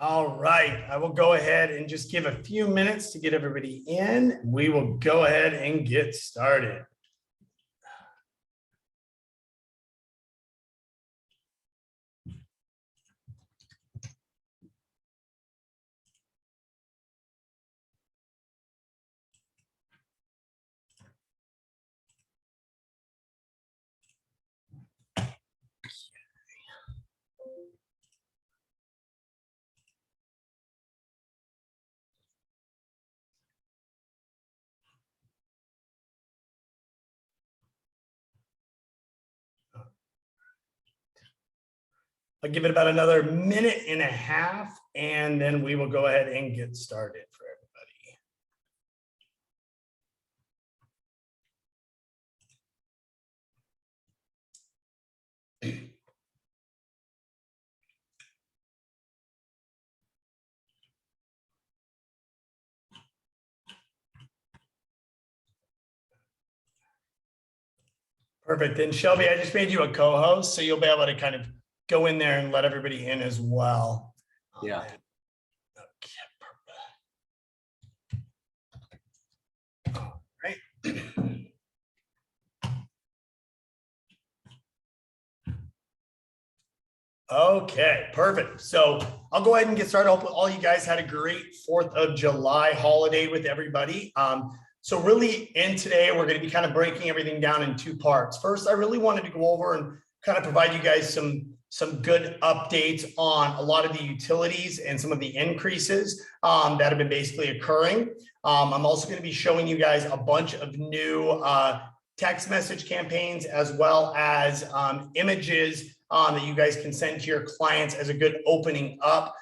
All right, I will go ahead and just give a few minutes to get everybody in. We will go ahead and get started. I'll give it about another minute and a half, and then we will go ahead and get started for everybody. Perfect. And Shelby, I just made you a co-host, so you'll be able to kind of go in there and let everybody in as well. Yeah. Okay. All right. Okay, perfect. So I'll go ahead and get started. I hope all you guys had a great 4th of July holiday with everybody. So really in today, we're going to be kind of breaking everything down in 2 parts. First, I really wanted to go over and kind of provide you guys some good updates on a lot of the utilities and some of the increases that have been basically occurring. I'm also going to be showing you guys a bunch of new text message campaigns, as well as images that you guys can send to your clients as a good opening up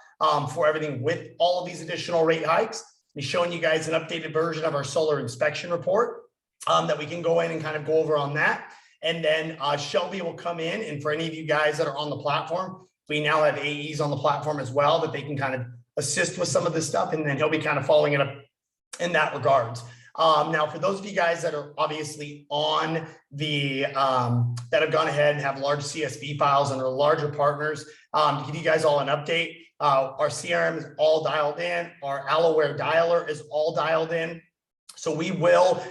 for everything with all of these additional rate hikes. Be showing you guys an updated version of our solar inspection report that we can go in and kind of go over on that. And then Shelby will come in, and for any of you guys that are on the platform, we now have AEs on the platform as well that they can kind of assist with some of this stuff, and then he'll be kind of following it up in that regards. Now, for those of you guys that are obviously on the, that have gone ahead and have large CSV files and are larger partners, to give you guys all an update, our CRM is all dialed in. Our Alloware dialer is all dialed in. So we will,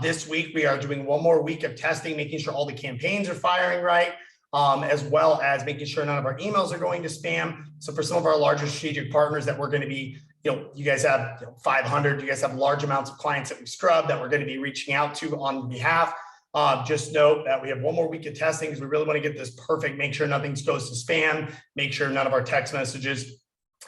this week, we are doing 1 more week of testing, making sure all the campaigns are firing right, as well as making sure none of our emails are going to spam. So for some of our larger strategic partners that we're going to be, you guys have 500, you guys have large amounts of clients that we scrub that we're going to be reaching out to on behalf. Just note that we have 1 more week of testing because we really want to get this perfect, make sure nothing goes to spam, make sure none of our text messages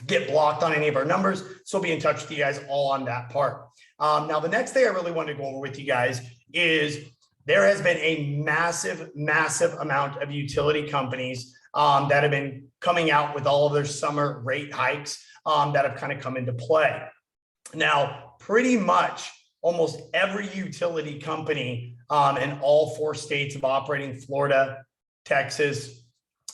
get blocked on any of our numbers. So we'll be in touch with you guys all on that part. Now, the next thing I really want to go over with you guys is there has been a massive, massive amount of utility companies that have been coming out with all of their summer rate hikes that have kind of come into play. Now, pretty much almost every utility company in all 4 states of operating, Florida, Texas,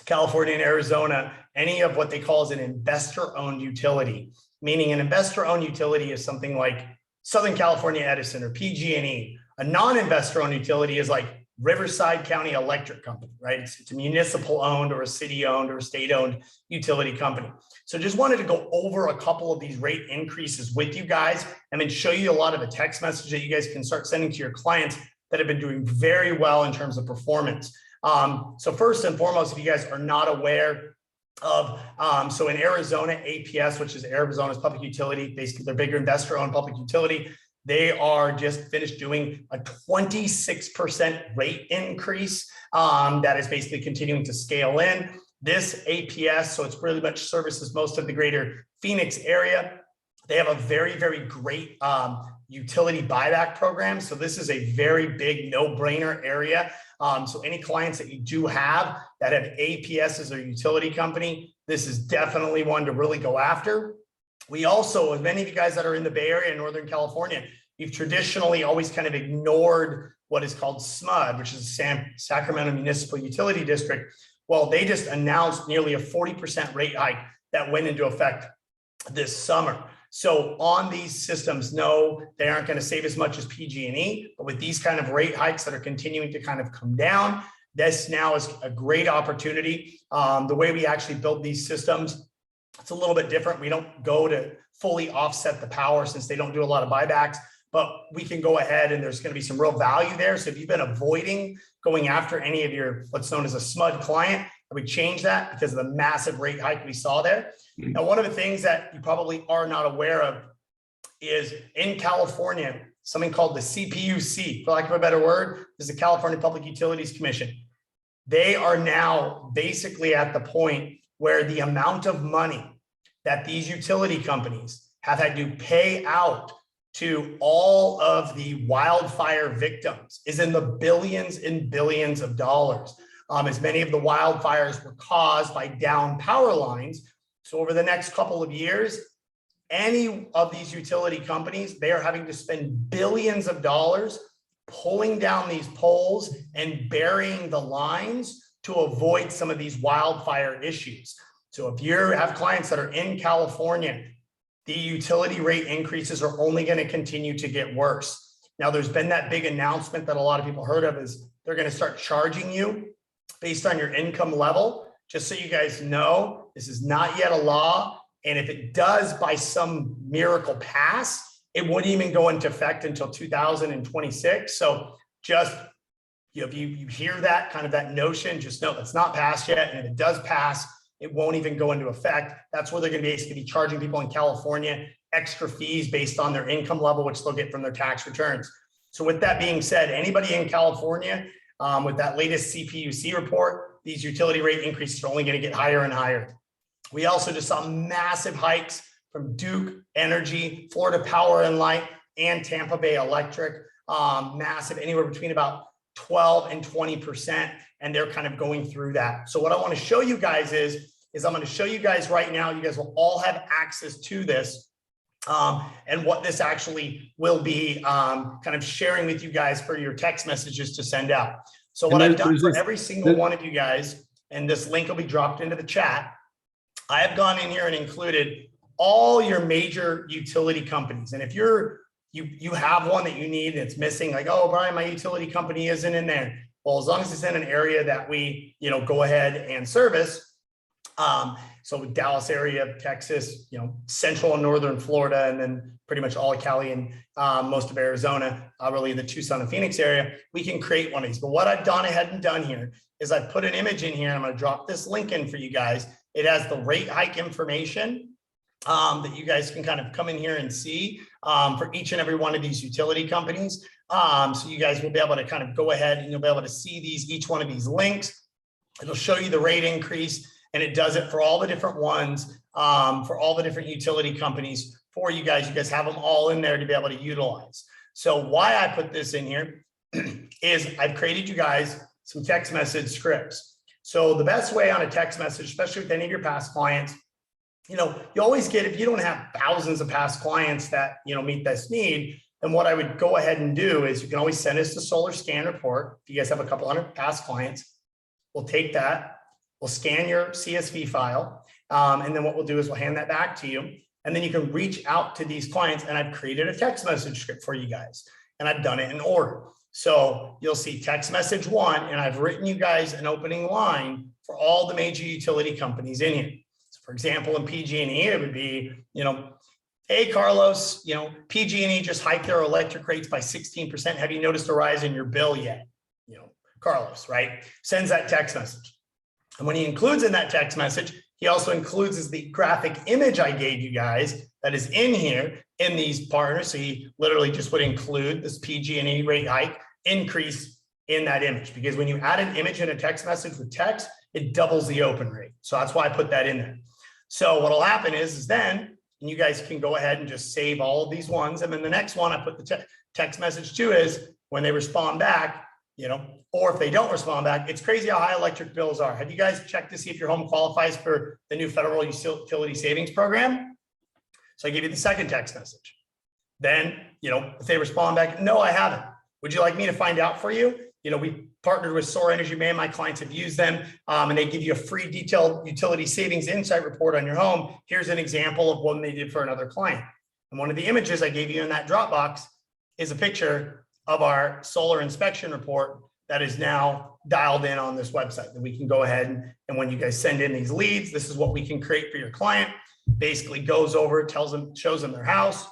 California, and Arizona, any of what they call as an investor-owned utility, meaning an investor-owned utility is something like Southern California Edison or PG&E. A non-investor-owned utility is like Riverside County Electric Company, right? It's a municipal-owned or a city-owned or a state-owned utility company. So just wanted to go over a couple of these rate increases with you guys and then show you a lot of the text messages that you guys can start sending to your clients that have been doing very well in terms of performance. So first and foremost, if you guys are not aware of, so in Arizona, APS, which is Arizona's public utility, basically their bigger investor-owned public utility, they are just finished doing a 26% rate increase that is basically continuing to scale in. This APS, so it's really much services most of the greater Phoenix area. They have a very, very great utility buyback program. So this is a very big no-brainer area. So any clients that you do have that have APS as their utility company, this is definitely one to really go after. We also, as many of you guys that are in the Bay Area and Northern California, you've traditionally always kind of ignored what is called SMUD, which is Sacramento Municipal Utility District. Well, they just announced nearly a 40% rate hike that went into effect this summer. So on these systems, no, they aren't going to save as much as PG&E, but with these kind of rate hikes that are continuing to kind of come down, this now is a great opportunity. The way we actually build these systems, it's a little bit different. We don't go to fully offset the power since they don't do a lot of buybacks, but we can go ahead and there's going to be some real value there. So if you've been avoiding going after any of your what's known as a SMUD client, I would change that because of the massive rate hike we saw there. Now, one of the things that you probably are not aware of is in California, something called the CPUC, for lack of a better word, is the California Public Utilities Commission. They are now basically at the point where the amount of money that these utility companies have had to pay out to all of the wildfire victims is in the billions and billions of dollars. As many of the wildfires were caused by down power lines. So over the next couple of years, any of these utility companies, they are having to spend billions of dollars pulling down these poles and burying the lines to avoid some of these wildfire issues. So if you have clients that are in California, the utility rate increases are only going to continue to get worse. Now, there's been that big announcement that a lot of people heard of is they're going to start charging you based on your income level. Just so you guys know, this is not yet a law. And if it does by some miracle pass, it wouldn't even go into effect until 2026. So just, if you hear that kind of that notion, just know it's not passed yet. And if it does pass, it won't even go into effect. That's where they're going to basically be charging people in California extra fees based on their income level, which they'll get from their tax returns. So with that being said, anybody in California, with that latest CPUC report, these utility rate increases are only going to get higher and higher. We also just saw massive hikes from Duke Energy, Florida Power and Light, and Tampa Bay Electric. Massive, anywhere between about 12 and 20%, and they're kind of going through that. So what I want to show you guys is I'm going to show you guys right now, you guys will all have access to this, and what this actually will be kind of sharing with you guys for your text messages to send out. So what I've done for every single one of you guys, and this link will be dropped into the chat, I have gone in here and included all your major utility companies. And if you have one that you need and it's missing, like, oh, Brian, my utility company isn't in there. Well, as long as it's in an area that we, go ahead and service. So Dallas area, Texas, central and northern Florida, and then pretty much all of Cali and most of Arizona, really the Tucson and Phoenix area, we can create one of these. But what I've gone ahead and done here is I've put an image in here, and I'm going to drop this link in for you guys. It has the rate hike information that you guys can kind of come in here and see for each and every one of these utility companies. So you guys will be able to kind of go ahead and you'll be able to see each one of these links. It'll show you the rate increase, and it does it for all the different ones, for all the different utility companies for you guys. You guys have them all in there to be able to utilize. So why I put this in here is I've created you guys some text message scripts. So the best way on a text message, especially with any of your past clients, you always get, if you don't have thousands of past clients that, meet this need, then what I would go ahead and do is you can always send us the solar scan report. If you guys have a couple hundred past clients, we'll take that, we'll scan your CSV file. And then what we'll do is we'll hand that back to you. And then you can reach out to these clients, and I've created a text message script for you guys, and I've done it in order. So you'll see text message 1, and I've written you guys an opening line for all the major utility companies in here. So for example, in PG&E, it would be, hey, Carlos, PG&E just hiked their electric rates by 16%. Have you noticed a rise in your bill yet? Carlos, right? Sends that text message. And when he includes in that text message, he also includes the graphic image I gave you guys that is in here in these partners. So he literally just would include this PG&E rate hike increase in that image, because when you add an image in a text message with text, it doubles the open rate. So that's why I put that in there. So what'll happen is then, and you guys can go ahead and just save all of these ones. And then the next one I put the text message to is when they respond back, or if they don't respond back. It's crazy how high electric bills are. Have you guys checked to see if your home qualifies for the new federal utility savings program? So I give you the second text message. Then, if they respond back, no, I haven't. Would you like me to find out for you? We partnered with Soar Energy. Man, my clients have used them, and they give you a free detailed utility savings insight report on your home. Here's an example of one they did for another client. And one of the images I gave you in that Dropbox is a picture of our solar inspection report that is now dialed in on this website that we can go ahead and when you guys send in these leads, this is what we can create for your client. Basically goes over, tells them, shows them their house,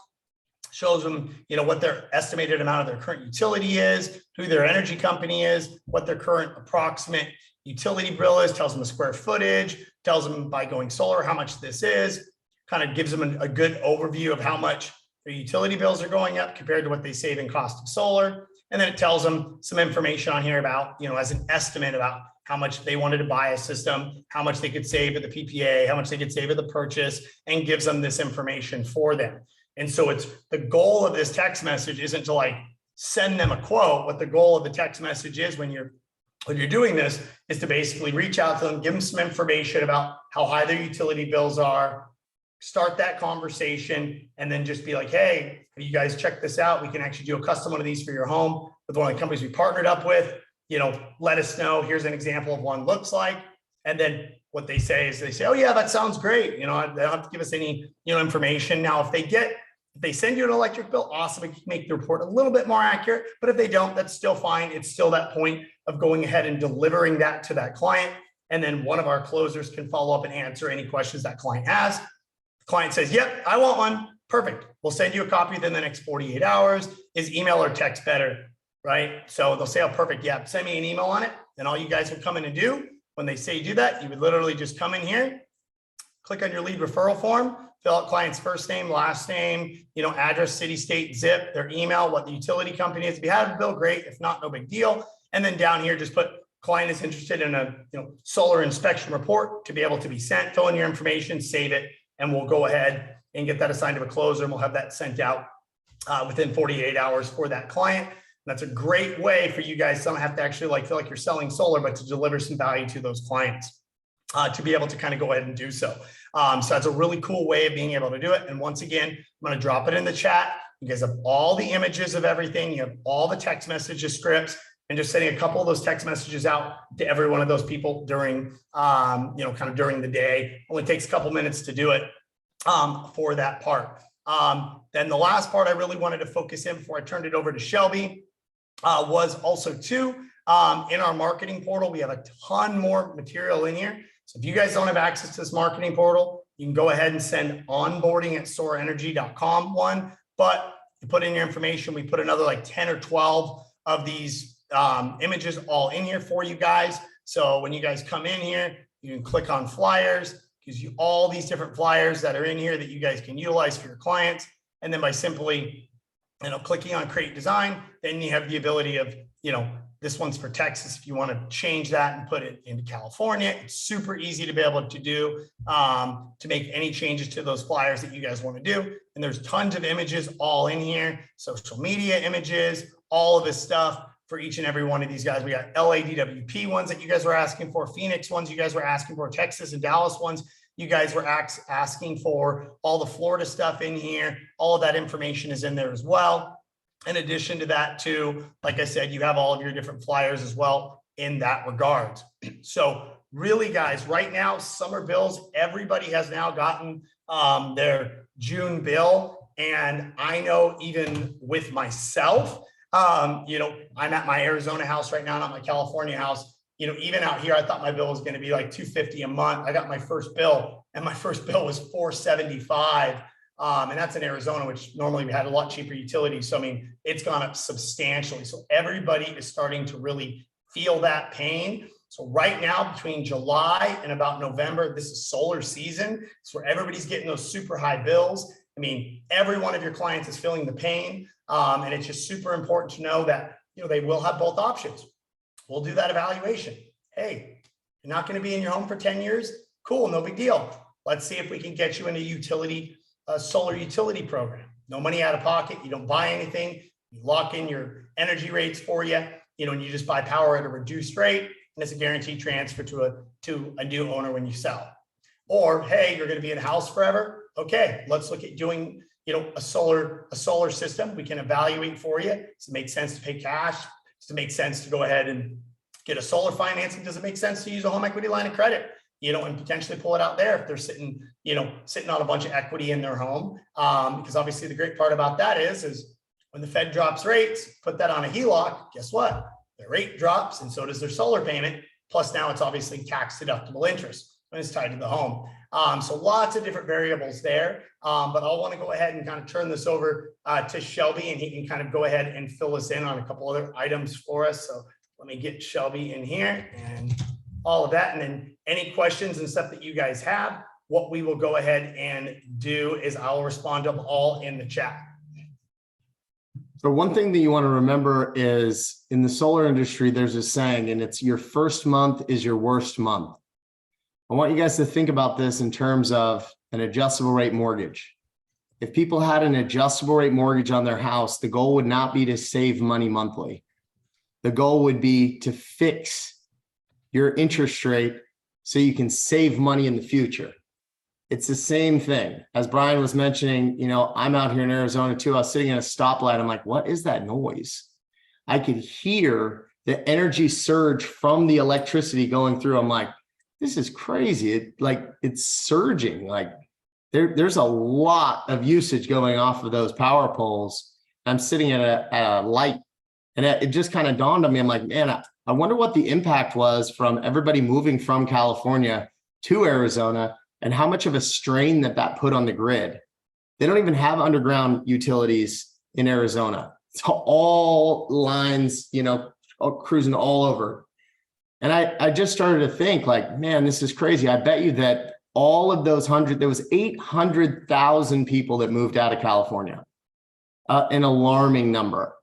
shows them, what their estimated amount of their current utility is, who their energy company is, what their current approximate utility bill is, tells them the square footage, tells them by going solar how much this is, kind of gives them a good overview of how much their utility bills are going up compared to what they save in cost of solar. And then it tells them some information on here about, as an estimate about how much they wanted to buy a system, how much they could save at the PPA, how much they could save at the purchase, and gives them this information for them. And so it's the goal of this text message isn't to like send them a quote. What the goal of the text message is when you're doing this is to basically reach out to them, give them some information about how high their utility bills are, start that conversation, and then just be like, hey, have you guys check this out? We can actually do a custom one of these for your home with one of the companies we partnered up with. Let us know. Here's an example of one looks like. And then what they say is they say, oh yeah, that sounds great. They don't have to give us any, information. Now, if they send you an electric bill, awesome. It can make the report a little bit more accurate, but if they don't, that's still fine. It's still that point of going ahead and delivering that to that client. And then one of our closers can follow up and answer any questions that client has. The client says, yep, I want one. Perfect. We'll send you a copy within the next 48 hours. Is email or text better? Right? So they'll say, oh, perfect. Yeah, send me an email on it. And all you guys will come in and do when they say do that, you would literally just come in here, click on your lead referral form, fill out client's first name, last name, address, city, state, zip, their email, what the utility company is. If you have a bill, great. If not, no big deal. And then down here, just put client is interested in a solar inspection report to be able to be sent, fill in your information, save it, and we'll go ahead and get that assigned to a closer, and we'll have that sent out within 48 hours for that client. That's a great way for you guys. Don't have to actually feel like you're selling solar, but to deliver some value to those clients to be able to kind of go ahead and do so. So that's a really cool way of being able to do it. And once again, I'm going to drop it in the chat. You guys have all the images of everything. You have all the text messages, scripts, and just sending a couple of those text messages out to every one of those people during, kind of during the day. Only takes a couple minutes to do it for that part. Then the last part I really wanted to focus in before I turned it over to Shelby was also too, in our marketing portal, we have a ton more material in here. So if you guys don't have access to this marketing portal, you can go ahead and send onboarding@soarenergy.com one, but you put in your information, we put another like 10 or 12 of these images all in here for you guys. So when you guys come in here, you can click on flyers, gives you all these different flyers that are in here that you guys can utilize for your clients. And then by simply, clicking on create design, then you have the ability of, this one's for Texas. If you want to change that and put it into California, it's super easy to be able to do, to make any changes to those flyers that you guys want to do. And there's tons of images all in here, social media images, all of this stuff for each and every one of these guys. We got LADWP ones that you guys were asking for, Phoenix ones you guys were asking for, Texas and Dallas ones you guys were asking for, all the Florida stuff in here. All of that information is in there as well. In addition to that too, like I said, you have all of your different flyers as well in that regard. So really guys, right now, summer bills, everybody has now gotten their June bill. And I know even with myself, I'm at my Arizona house right now, not my California house. Even out here, I thought my bill was going to be like $250 a month. I got my first bill, and my first bill was $475. And that's in Arizona, which normally we had a lot cheaper utilities. So, it's gone up substantially. So everybody is starting to really feel that pain. So right now, between July and about November, this is solar season. It's where everybody's getting those super high bills. Every one of your clients is feeling the pain. And it's just super important to know that, they will have both options. We'll do that evaluation. Hey, you're not going to be in your home for 10 years? Cool, no big deal. Let's see if we can get you into a solar utility program. No money out of pocket. You don't buy anything. You lock in your energy rates for you, and you just buy power at a reduced rate, and it's a guaranteed transfer to a new owner when you sell. Or, hey, you're going to be in a house forever. Okay, let's look at doing, a solar system. We can evaluate for you. Does it make sense to pay cash? Does it make sense to go ahead and get a solar financing. Does it make sense to use a home equity line of credit? And potentially pull it out there if they're sitting on a bunch of equity in their home. Because obviously the great part about that is when the Fed drops rates, put that on a HELOC, guess what? The rate drops and so does their solar payment. Plus now it's obviously tax deductible interest when it's tied to the home. So lots of different variables there. But I'll want to go ahead and kind of turn this over to Shelby, and he can kind of go ahead and fill us in on a couple other items for us. So let me get Shelby in here and all of that. And then any questions and stuff that you guys have, what we will go ahead and do is I'll respond to them all in the chat. So one thing that you want to remember is in the solar industry, there's a saying, and it's your first month is your worst month. I want you guys to think about this in terms of an adjustable rate mortgage. If people had an adjustable rate mortgage on their house, the goal would not be to save money monthly. The goal would be to fix your interest rate so you can save money in the future. It's the same thing. As Brian was mentioning, I'm out here in Arizona too. I was sitting at a stoplight. I'm like, what is that noise? I could hear the energy surge from the electricity going through. I'm like, this is crazy. It's surging. There's a lot of usage going off of those power poles. I'm sitting at a light, and it just kind of dawned on me. I'm like, man, I wonder what the impact was from everybody moving from California to Arizona and how much of a strain that put on the grid. They don't even have underground utilities in Arizona. It's all lines, cruising all over. And I just started to think man, this is crazy. I bet you that all of those there was 800,000 people that moved out of California, an alarming number.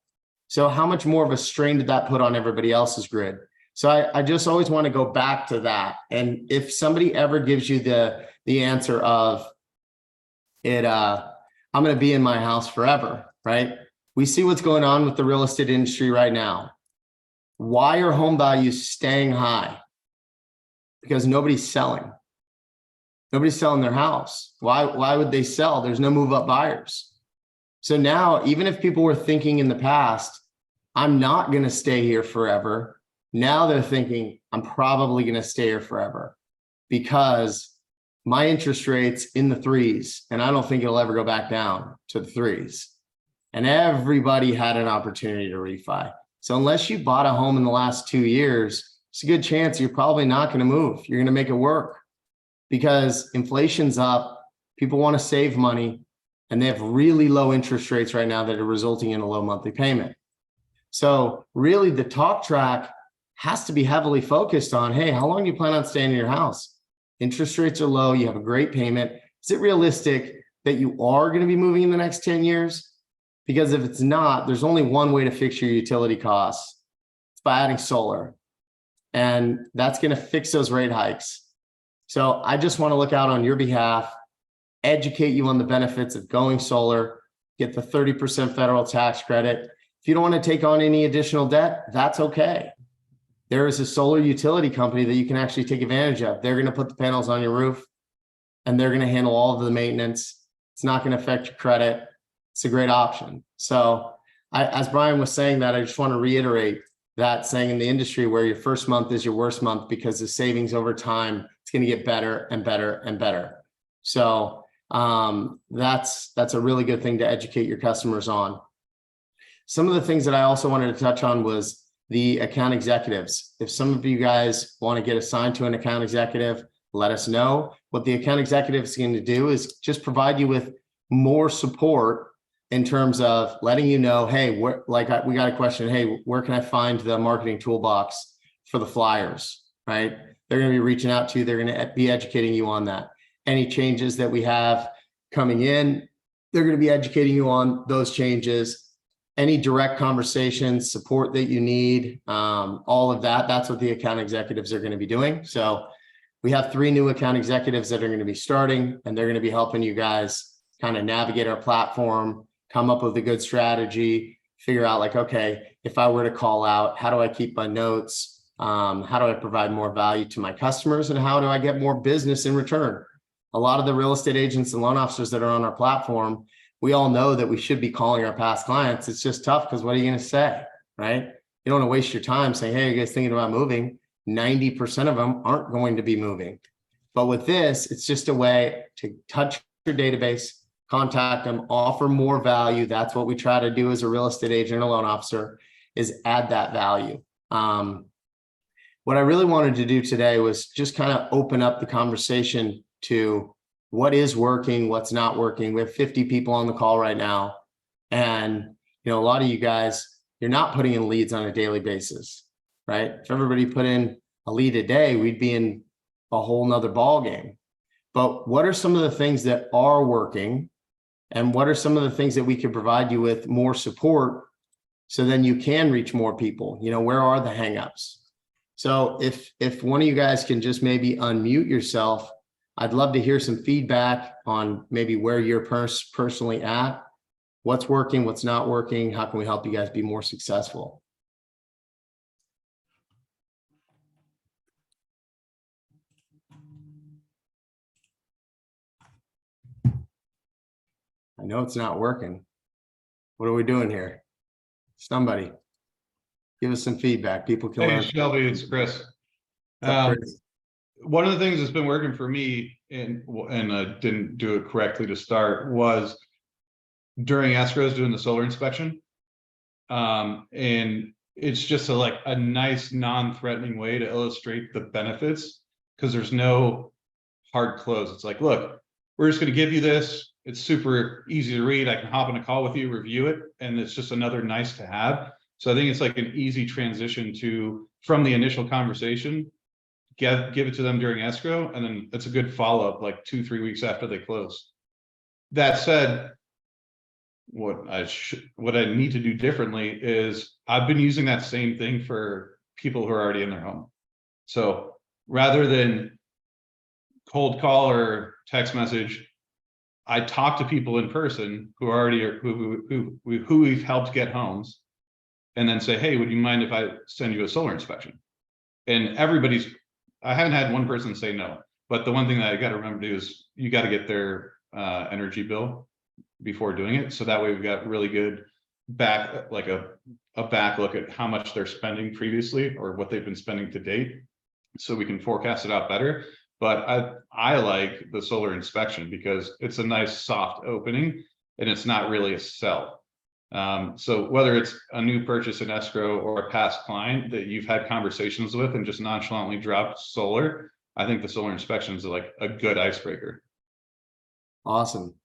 So how much more of a strain did that put on everybody else's grid? So I just always want to go back to that. And if somebody ever gives you the answer of it, I'm going to be in my house forever, right? We see what's going on with the real estate industry right now. Why are home values staying high? Because nobody's selling. Nobody's selling their house. Why would they sell? There's no move up buyers. So now, even if people were thinking in the past, I'm not going to stay here forever. Now they're thinking, I'm probably going to stay here forever because my interest rate's in the 3s, and I don't think it'll ever go back down to the 3s. And everybody had an opportunity to refi. So unless you bought a home in the last 2 years, it's a good chance you're probably not going to move. You're going to make it work because inflation's up. People want to save money. And they have really low interest rates right now that are resulting in a low monthly payment. So really the talk track has to be heavily focused on, hey, how long do you plan on staying in your house? Interest rates are low. You have a great payment. Is it realistic that you are going to be moving in the next 10 years? Because if it's not, there's only one way to fix your utility costs. It's by adding solar. And that's going to fix those rate hikes. So I just want to look out on your behalf, educate you on the benefits of going solar, get the 30% federal tax credit. If you don't want to take on any additional debt, that's okay. There is a solar utility company that you can actually take advantage of. They're going to put the panels on your roof and they're going to handle all of the maintenance. It's not going to affect your credit. It's a great option. So as Brian was saying that, I just want to reiterate that saying in the industry where your first month is your worst month because the savings over time, it's going to get better and better and better. So that's a really good thing to educate your customers on. Some of the things that I also wanted to touch on was the account executives. If some of you guys want to get assigned to an account executive, let us know. What the account executive is going to do is just provide you with more support in terms of letting you know, hey, we got a question. Hey, where can I find the marketing toolbox for the flyers, right? They're going to be reaching out to you. They're going to be educating you on that. Any changes that we have coming in, they're going to be educating you on those changes. Any direct conversations, support that you need, all of that, that's what the account executives are going to be doing. So we have 3 new account executives that are going to be starting, and they're going to be helping you guys kind of navigate our platform, come up with a good strategy, figure out okay, if I were to call out, how do I keep my notes? How do I provide more value to my customers? And how do I get more business in return? A lot of the real estate agents and loan officers that are on our platform, we all know that we should be calling our past clients. It's just tough because what are you going to say, right? You don't want to waste your time saying, hey, you guys thinking about moving? 90% of them aren't going to be moving. But with this, it's just a way to touch your database, contact them, offer more value. That's what we try to do as a real estate agent and a loan officer, is add that value. What I really wanted to do today was just kind of open up the conversation to what is working, what's not working. We have 50 people on the call right now. And, a lot of you guys, you're not putting in leads on a daily basis, right? If everybody put in a lead a day, we'd be in a whole nother ball game. But what are some of the things that are working? And what are some of the things that we could provide you with more support so then you can reach more people? Where are the hangups? So if one of you guys can just maybe unmute yourself, I'd love to hear some feedback on maybe where you're personally at, what's working, what's not working, how can we help you guys be more successful? I know it's not working. What are we doing here? Somebody give us some feedback. People can learn. Hey, Shelby, it's Chris. Chris? One of the things that's been working for me, and I didn't do it correctly to start, was during escrows doing the solar inspection. And it's just a nice non-threatening way to illustrate the benefits, because there's no hard close. It's like, look, we're just going to give you this. It's super easy to read. I can hop on a call with you, review it, and it's just another nice to have. So I think it's like an easy transition from the initial conversation, give it to them during escrow, and then it's a good follow-up like 2-3 weeks after they close. That said, what I need to do differently is I've been using that same thing for people who are already in their home. So rather than cold call or text message, I talk to people in person who already are who we've helped get homes, and then say, hey, would you mind if I send you a solar inspection? And I haven't had one person say no, but the one thing that I got to remember to do is you got to get their energy bill before doing it. So that way we've got really good back look at how much they're spending previously or what they've been spending to date, so we can forecast it out better. But I like the solar inspection because it's a nice soft opening and it's not really a sell. So whether it's a new purchase in escrow or a past client that you've had conversations with and just nonchalantly dropped solar, I think the solar inspection is like a good icebreaker. Awesome.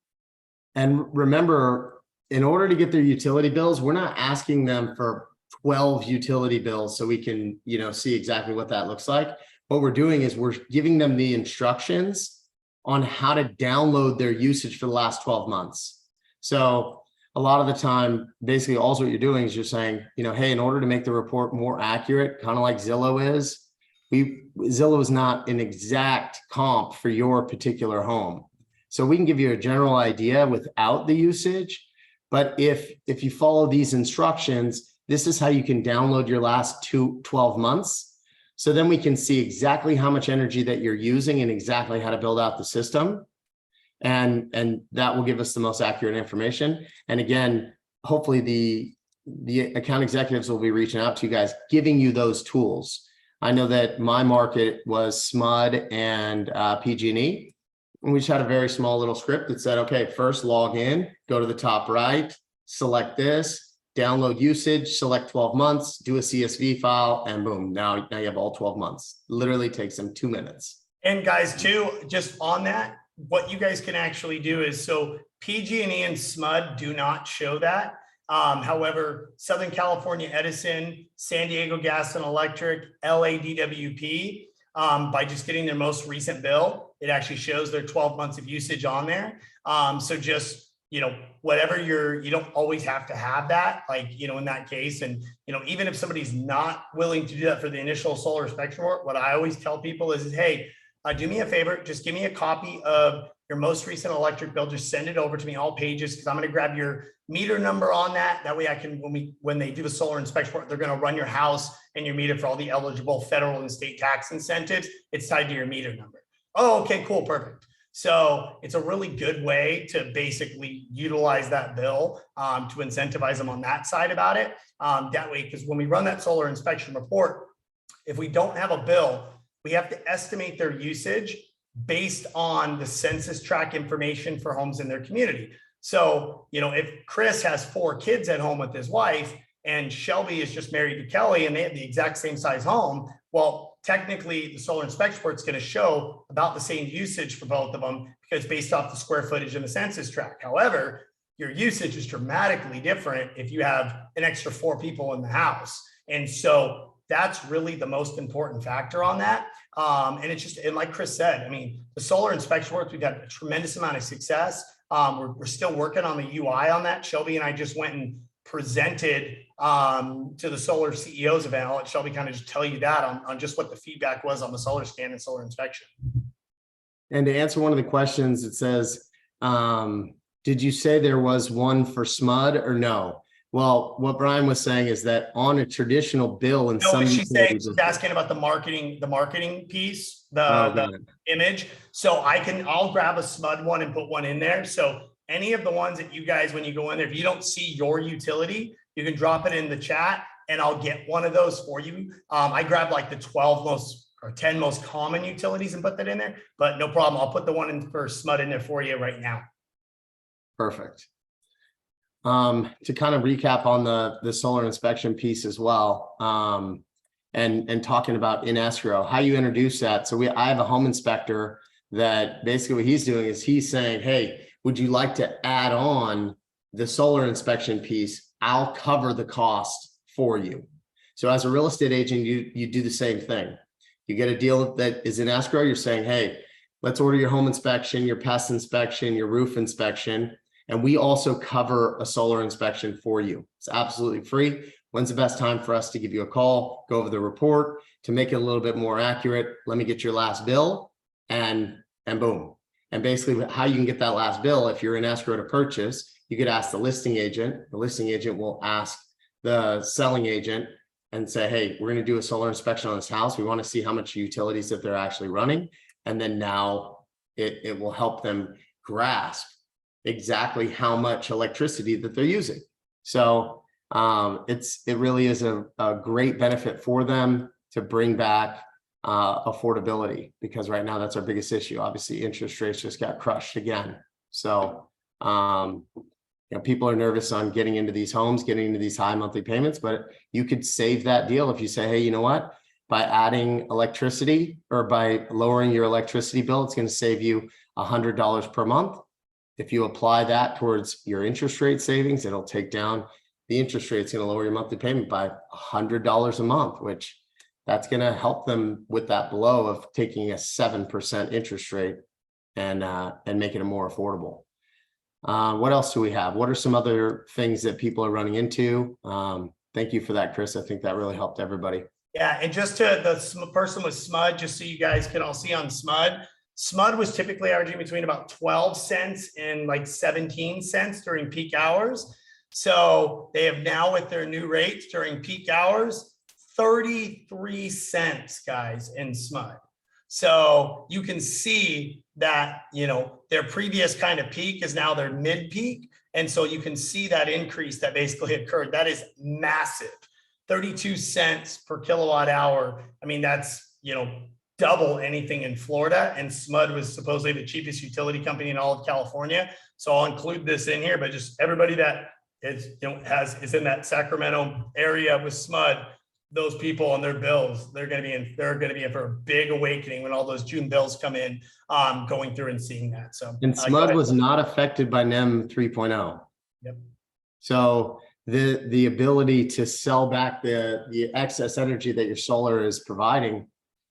And remember, in order to get their utility bills, we're not asking them for 12 utility bills so we can, see exactly what that looks like. What we're doing is we're giving them the instructions on how to download their usage for the last 12 months. So a lot of the time, basically all what you're doing is you're saying, hey, in order to make the report more accurate, kind of like Zillow is, Zillow is not an exact comp for your particular home. So we can give you a general idea without the usage. But if you follow these instructions, this is how you can download your last 12 months. So then we can see exactly how much energy that you're using and exactly how to build out the system. And that will give us the most accurate information. And again, hopefully the account executives will be reaching out to you guys, giving you those tools. I know that my market was SMUD and PG&E. And we just had a very small little script that said, okay, first log in, go to the top right, select this, download usage, select 12 months, do a CSV file, and boom, now you have all 12 months. Literally takes them 2 minutes. And guys, too, just on that, what you guys can actually do is, so PG&E and SMUD do not show that. However, Southern California Edison, San Diego Gas and Electric, LADWP, by just getting their most recent bill, it actually shows their 12 months of usage on there. So just, whatever you don't always have to have that, in that case. And, even if somebody's not willing to do that for the initial solar inspection report, what I always tell people is hey, do me a favor, just give me a copy of your most recent electric bill, just send it over to me, all pages, because I'm going to grab your meter number on that. That way I can, when they do the solar inspection report, they're going to run your house and your meter for all the eligible federal and state tax incentives. It's tied to your meter number. Oh, okay, cool, perfect. So it's a really good way to basically utilize that bill to incentivize them on that side about it. That way, because when we run that solar inspection report, if we don't have a bill, we have to estimate their usage based on the census tract information for homes in their community. So, if Chris has 4 kids at home with his wife and Shelby is just married to Kelly and they have the exact same size home, well, technically the solar inspection report is going to show about the same usage for both of them because based off the square footage in the census tract. However, your usage is dramatically different if you have an extra 4 people in the house. And so that's really the most important factor on that. And it's just, and like Chris said, I mean, the solar inspection work, we've had a tremendous amount of success. We're still working on the UI on that. Shelby and I just went and presented to the solar CEOs event. I'll let Shelby kind of just tell you that on just what the feedback was on the solar scan and solar inspection. And to answer one of the questions, it says, did you say there was one for SMUD or no? Well, what Brian was saying is that on a traditional bill in some she's asking about the marketing piece, the image. So I'll grab a SMUD one and put one in there. So any of the ones that you guys, when you go in there, if you don't see your utility, you can drop it in the chat and I'll get one of those for you. I grabbed like the 12 most or 10 most common utilities and put that in there, but no problem. I'll put the one in for SMUD in there for you right now. Perfect. To kind of recap on the solar inspection piece as well, and talking about in escrow, how you introduce that. So I have a home inspector that basically what he's doing is he's saying, hey, would you like to add on the solar inspection piece? I'll cover the cost for you. So as a real estate agent, you do the same thing. You get a deal that is in escrow. You're saying, hey, let's order your home inspection, your pest inspection, your roof inspection. And we also cover a solar inspection for you. It's absolutely free. When's the best time for us to give you a call, go over the report to make it a little bit more accurate? Let me get your last bill and boom. And basically how you can get that last bill, if you're in escrow to purchase, you could ask the listing agent. The listing agent will ask the selling agent and say, hey, we're going to do a solar inspection on this house. We want to see how much utilities that they're actually running. And then now it will help them grasp exactly how much electricity that they're using. So it really is a great benefit for them to bring back affordability, because right now that's our biggest issue. Obviously, interest rates just got crushed again. So people are nervous on getting into these homes, getting into these high monthly payments, but you could save that deal if you say, hey, you know what? By adding electricity or by lowering your electricity bill, it's going to save you $100 per month. If you apply that towards your interest rate savings, it'll take down the interest rate. It's going to lower your monthly payment by $100 a month, which that's going to help them with that blow of taking a 7% interest rate and making it more affordable. What else do we have? What are some other things that people are running into? Thank you for that, Chris. I think that really helped everybody. Yeah, and just to the person with SMUD, just so you guys can all see on SMUD was typically averaging between about 12 cents and like 17 cents during peak hours. So they have now, with their new rates during peak hours, 33 cents, guys, in SMUD. So you can see that, their previous kind of peak is now their mid peak. And so you can see that increase that basically occurred. That is massive. 32 cents per kilowatt hour. I mean, that's, double anything in Florida, and SMUD was supposedly the cheapest utility company in all of California. So I'll include this in here, but just everybody that is, is in that Sacramento area with SMUD, those people on their bills, they're going to be in for a big awakening when all those June bills come in, going through and seeing that. So, and SMUD was not affected by NEM 3.0. Yep. So the ability to sell back the excess energy that your solar is providing,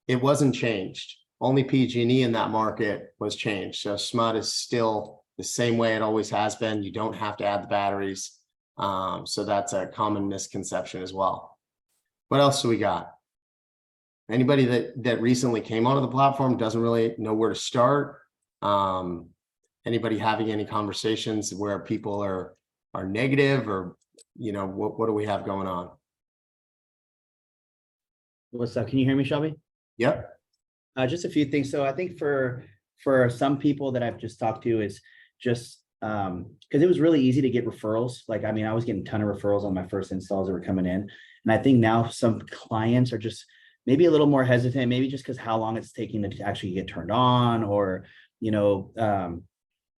it wasn't changed. Only PG&E in that market was changed. So SMUD is still the same way it always has been. You don't have to add the batteries. So that's a common misconception as well. What else do we got? Anybody that recently came onto the platform doesn't really know where to start. Anybody having any conversations where people are negative, or what do we have going on? What's up? Can you hear me, Shelby? Yep. Just a few things. So I think for for some people that I've just talked to, it's just because it was really easy to get referrals. Like, I mean, I was getting a ton of referrals on my first installs that were coming in. And I think now some clients are just maybe a little more hesitant, maybe just because how long it's taking to actually get turned on, or,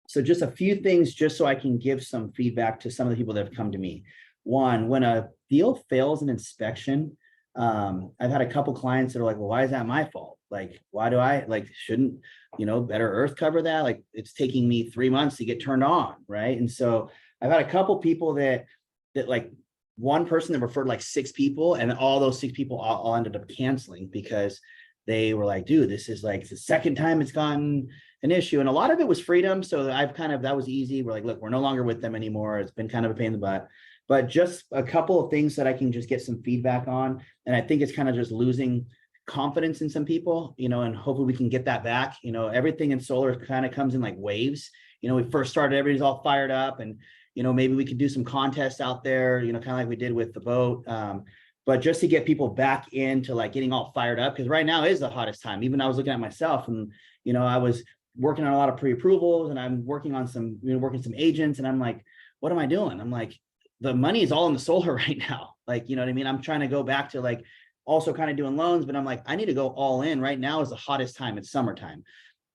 so just a few things, just so I can give some feedback to some of the people that have come to me. One, when a deal fails an inspection, I've had a couple clients that are like, well, why is that my fault? Like, why do I shouldn't, Better Earth cover that? Like, it's taking me 3 months to get turned on. Right. And so I've had a couple people that like, one person that referred like 6 people, and all those 6 people all ended up canceling because they were like, dude, this is like the second time it's gotten an issue. And a lot of it was freedom. So that was easy. We're like, look, we're no longer with them anymore. It's been kind of a pain in the butt, but just a couple of things that I can just get some feedback on. And I think it's kind of just losing confidence in some people, and hopefully we can get that back. Everything in solar kind of comes in like waves. We first started, everybody's all fired up, and, maybe we could do some contests out there, kind of like we did with the boat. But just to get people back into like getting all fired up, because right now is the hottest time. Even I was looking at myself, and, I was working on a lot of pre-approvals, and I'm working on some, working some agents, and I'm like, what am I doing? I'm like, the money is all in the solar right now. Like, you know what I mean? I'm trying to go back to like also kind of doing loans, but I'm like, I need to go all in. Right now is the hottest time. It's summertime.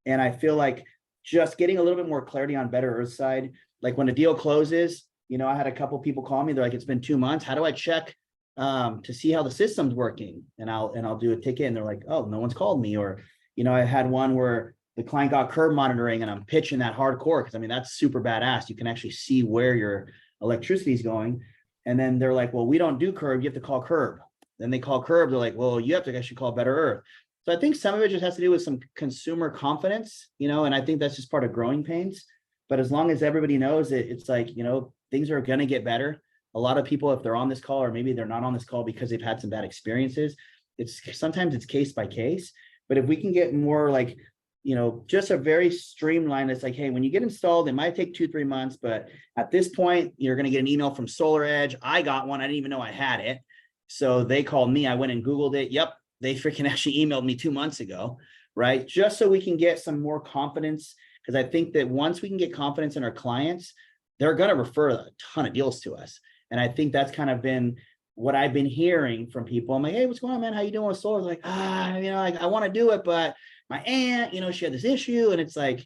And I feel like just getting a little bit more clarity on Better Earth side, like when a deal closes, I had a couple people call me. They're like, it's been 2 months. How do I check to see how the system's working? And I'll do a ticket, and they're like, oh, no one's called me. Or, I had one where the client got curb monitoring, and I'm pitching that hardcore, because I mean, that's super badass. You can actually see where your electricity is going. And then they're like, well, we don't do curb. You have to call curb. Then they call curb. They're like, well, you have to actually call Better Earth. So I think some of it just has to do with some consumer confidence, and I think that's just part of growing pains. But as long as everybody knows it, it's like, things are going to get better. A lot of people, if they're on this call, or maybe they're not on this call because they've had some bad experiences, sometimes it's case by case. But if we can get more like, just a very streamlined, it's like, hey, when you get installed, it might take 2-3 months, but at this point, you're going to get an email from Solar Edge. I got one. I didn't even know I had it. So they called me. I went and Googled it. Yep. They freaking actually emailed me 2 months ago. Right. Just so we can get some more confidence. Because I think that once we can get confidence in our clients, they're going to refer a ton of deals to us. And I think that's kind of been what I've been hearing from people. I'm like, hey, what's going on, man? How you doing with solar? Like, I want to do it, but my aunt, she had this issue. And it's like,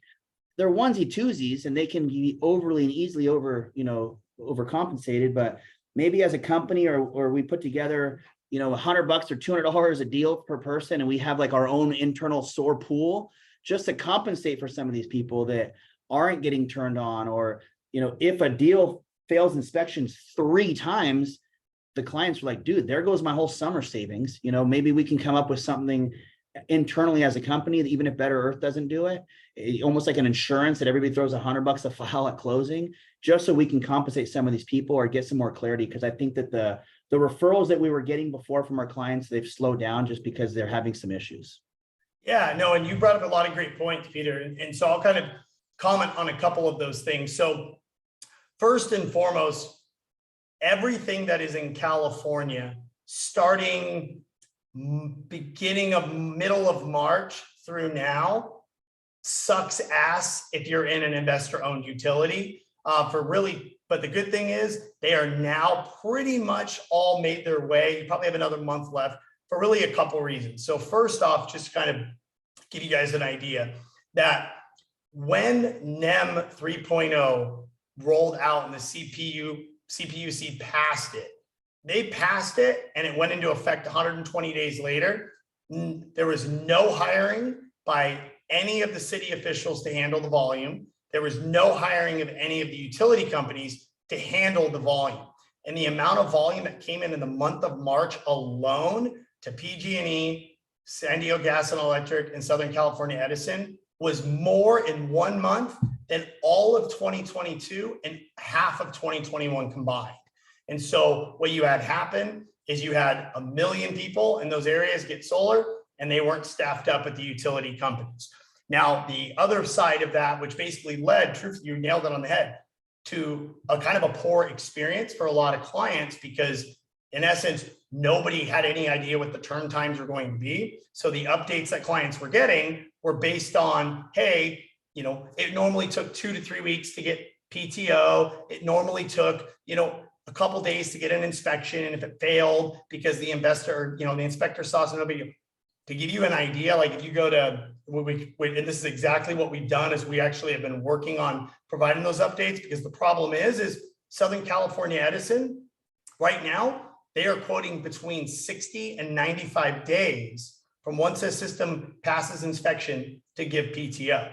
they're onesie twosies, and they can be overly and easily overcompensated. But maybe as a company, or we put together, $100 or $200 a deal per person, and we have like our own internal SOAR pool, just to compensate for some of these people that aren't getting turned on. Or, if a deal fails inspections 3 times, the clients are like, dude, there goes my whole summer savings. Maybe we can come up with something internally as a company that, even if Better Earth doesn't do it, almost like an insurance that everybody throws $100 a file at closing, just so we can compensate some of these people or get some more clarity. Because I think that the referrals that we were getting before from our clients, they've slowed down just because they're having some issues. Yeah, no, and you brought up a lot of great points, Peter. And so I'll kind of comment on a couple of those things. So first and foremost, everything that is in California, starting beginning of middle of March through now, sucks ass if you're in an investor-owned utility. But the good thing is they are now pretty much all made their way. You probably have another month left, for really a couple reasons. So first off, just to kind of give you guys an idea, that when NEM 3.0 rolled out and the CPUC passed it, they passed it and it went into effect 120 days later. There was no hiring by any of the city officials to handle the volume. There was no hiring of any of the utility companies to handle the volume. And the amount of volume that came in the month of March alone to PG&E, San Diego Gas and Electric, and Southern California Edison was more in 1 month than all of 2022 and half of 2021 combined. And so what you had happen is you had 1 million people in those areas get solar, and they weren't staffed up at the utility companies. Now, the other side of that, which basically led, truthfully, you nailed it on the head, to a kind of a poor experience for a lot of clients, because in essence, nobody had any idea what the turn times were going to be. So the updates that clients were getting were based on, hey, it normally took 2 to 3 weeks to get PTO. It normally took, a couple days to get an inspection. And if it failed because the investor, the inspector saw some, to give you an idea, like if you go to, and this is exactly what we've done, is we actually have been working on providing those updates, because the problem is Southern California Edison right now, they are quoting between 60 and 95 days from once a system passes inspection to give PTO.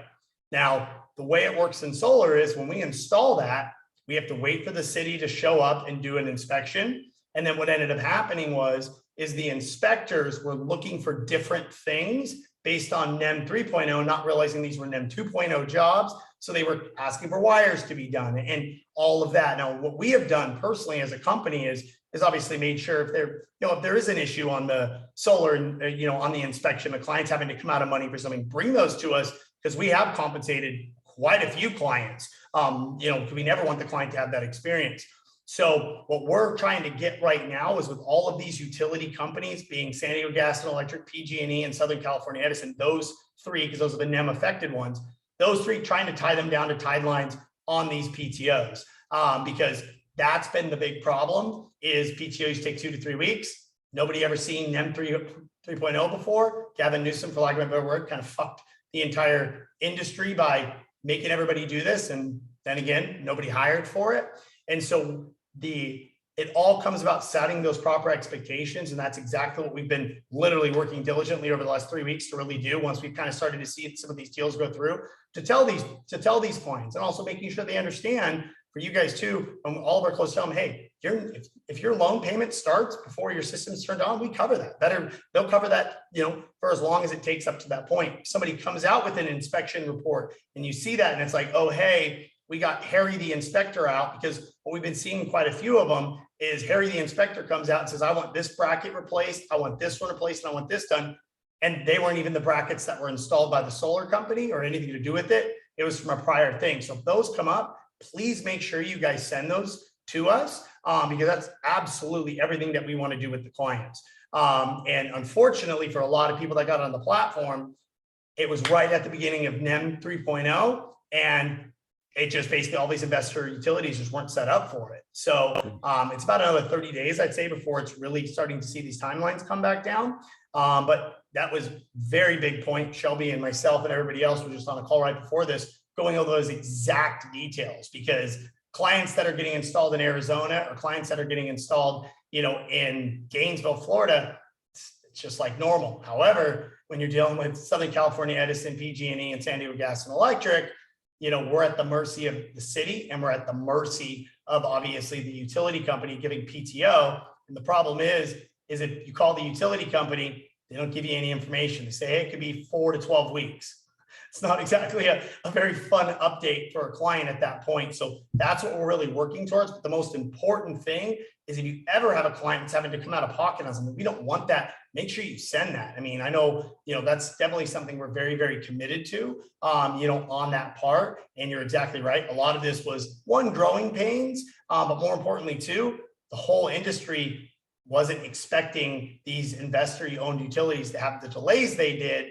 Now, the way it works in solar is when we install that, we have to wait for the city to show up and do an inspection. And then what ended up happening is the inspectors were looking for different things based on NEM 3.0, not realizing these were NEM 2.0 jobs. So they were asking for wires to be done and all of that. Now, what we have done personally as a company is obviously made sure if there is an issue on the solar and, on the inspection, the client's having to come out of money for something, bring those to us, because we have compensated quite a few clients. We never want the client to have that experience. So what we're trying to get right now is with all of these utility companies, being San Diego Gas and Electric, PG&E, and Southern California Edison, those three, because those are the NEM affected ones, those three, trying to tie them down to timelines on these PTOs, because that's been the big problem. Is PTOs take 2 to 3 weeks. Nobody ever seen NEM 3.0 before. Gavin Newsom, for lack of a better word, kind of fucked the entire industry by making everybody do this, and then again, nobody hired for it. And so it all comes about setting those proper expectations. And that's exactly what we've been literally working diligently over the last 3 weeks to really do, once we've kind of started to see some of these deals go through, to tell these clients, and also making sure they understand, for you guys too, all of our close, tell them, hey, if your loan payment starts before your system's turned on, we cover that. They'll cover that, for as long as it takes up to that point. If somebody comes out with an inspection report and you see that and it's like, oh, hey, we got Harry the inspector out, because what we've been seeing quite a few of them is Harry the inspector comes out and says, I want this bracket replaced, I want this one replaced, and I want this done. And they weren't even the brackets that were installed by the solar company or anything to do with it. It was from a prior thing. So if those come up, please make sure you guys send those to us, because that's absolutely everything that we want to do with the clients. And unfortunately, for a lot of people that got on the platform, it was right at the beginning of NEM 3.0, and it just basically, all these investor utilities just weren't set up for it. So it's about another 30 days, I'd say, before it's really starting to see these timelines come back down. But that was very big point. Shelby and myself and everybody else were just on a call right before this, going over those exact details, because clients that are getting installed in Arizona or clients that are getting installed, in Gainesville, Florida, it's just like normal. However, when you're dealing with Southern California Edison, PG&E, and San Diego Gas and Electric, we're at the mercy of the city, and we're at the mercy of, obviously, the utility company giving PTO. And the problem is if you call the utility company, they don't give you any information. They say, hey, it could be 4 to 12 weeks. It's not exactly a very fun update for a client at that point. So that's what we're really working towards. But the most important thing is, if you ever have a client that's having to come out of pocket on something, we don't want that. Make sure you send that. I mean, I know, that's definitely something we're very, very committed to, on that part. And you're exactly right. A lot of this was, one, growing pains, but more importantly, two, the whole industry wasn't expecting these investor-owned utilities to have the delays they did.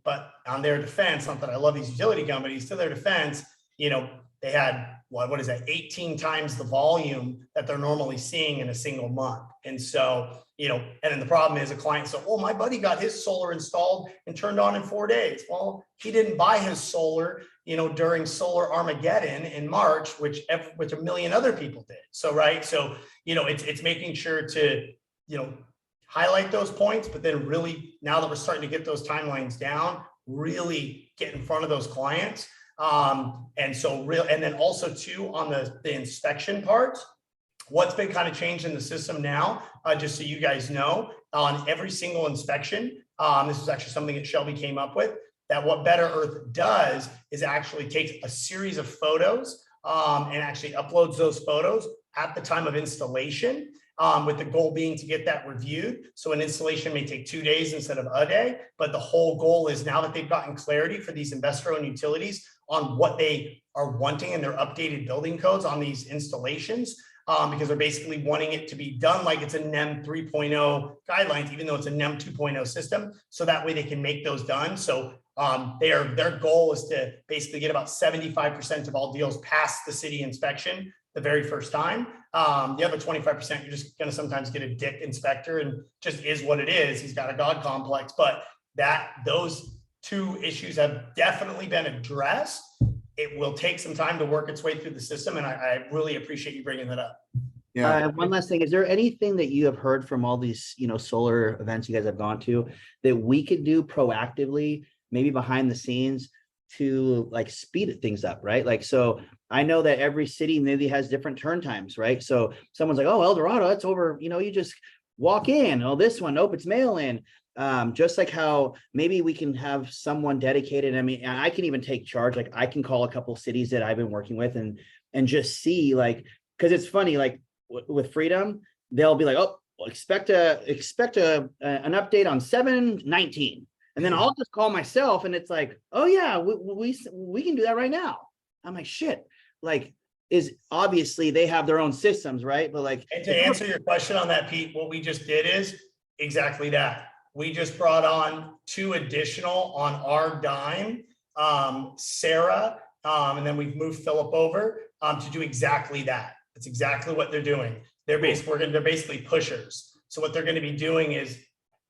But on their defense, not that I love these utility companies, to their defense, they had, what is that, 18 times the volume that they're normally seeing in a single month. And so, and then the problem is, a client said, well, my buddy got his solar installed and turned on in 4 days. Well, he didn't buy his solar, during Solar Armageddon in March, which a million other people did. So, right. So, it's making sure to, highlight those points, but then really, now that we're starting to get those timelines down, really get in front of those clients. And then also too, on the inspection part, what's been kind of changed in the system now, just so you guys know, on every single inspection, this is actually something that Shelby came up with, that what Better Earth does is actually takes a series of photos and actually uploads those photos at the time of installation. With the goal being to get that reviewed. So an installation may take 2 days instead of a day, but the whole goal is, now that they've gotten clarity for these investor-owned utilities on what they are wanting in their updated building codes on these installations, because they're basically wanting it to be done like it's a NEM 3.0 guidelines, even though it's a NEM 2.0 system. So that way they can make those done. So their goal is to basically get about 75% of all deals past the city inspection the very first time. The other 25%, you're just going to sometimes get a dick inspector, and just is what it is. He's got a God complex, but those two issues have definitely been addressed. It will take some time to work its way through the system, and I really appreciate you bringing that up. Yeah. One last thing, is there anything that you have heard from all these, solar events you guys have gone to that we could do proactively, maybe behind the scenes, to like speed things up, right? Like, so I know that every city maybe has different turn times, right? So someone's like, oh, El Dorado, it's over, you just walk in. Oh, this one, nope, it's mail in. Just like how maybe we can have someone dedicated. I mean, I can even take charge. Like, I can call a couple cities that I've been working with and just see, like, because it's funny, like with Freedom, they'll be like, oh, well, expect an update on 7/19. And then I'll just call myself and it's like, oh yeah, we can do that right now. I'm like, shit, like, is obviously they have their own systems, right? But like, and to answer your question on that, Pete, what we just did is exactly that. We just brought on 2 additional on our dime, Sarah, and then we've moved Philip over to do exactly that. That's exactly what they're doing. They're basically pushers. So what they're going to be doing is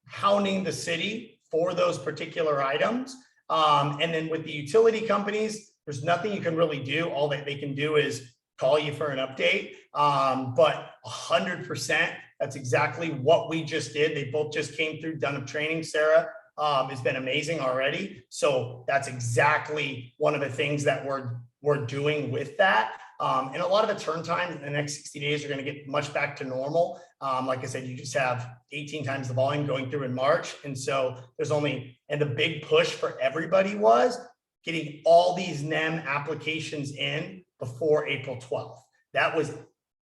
hounding the city for those particular items. And then with the utility companies, there's nothing you can really do. All that they can do is call you for an update. But 100%, that's exactly what we just did. They both just came through, done a training. Sarah has been amazing already. So that's exactly one of the things that we're doing with that. And a lot of the turn time in the next 60 days are going to get much back to normal. Like I said, you just have 18 times the volume going through in March. And so and the big push for everybody was getting all these NEM applications in before April 12th. That was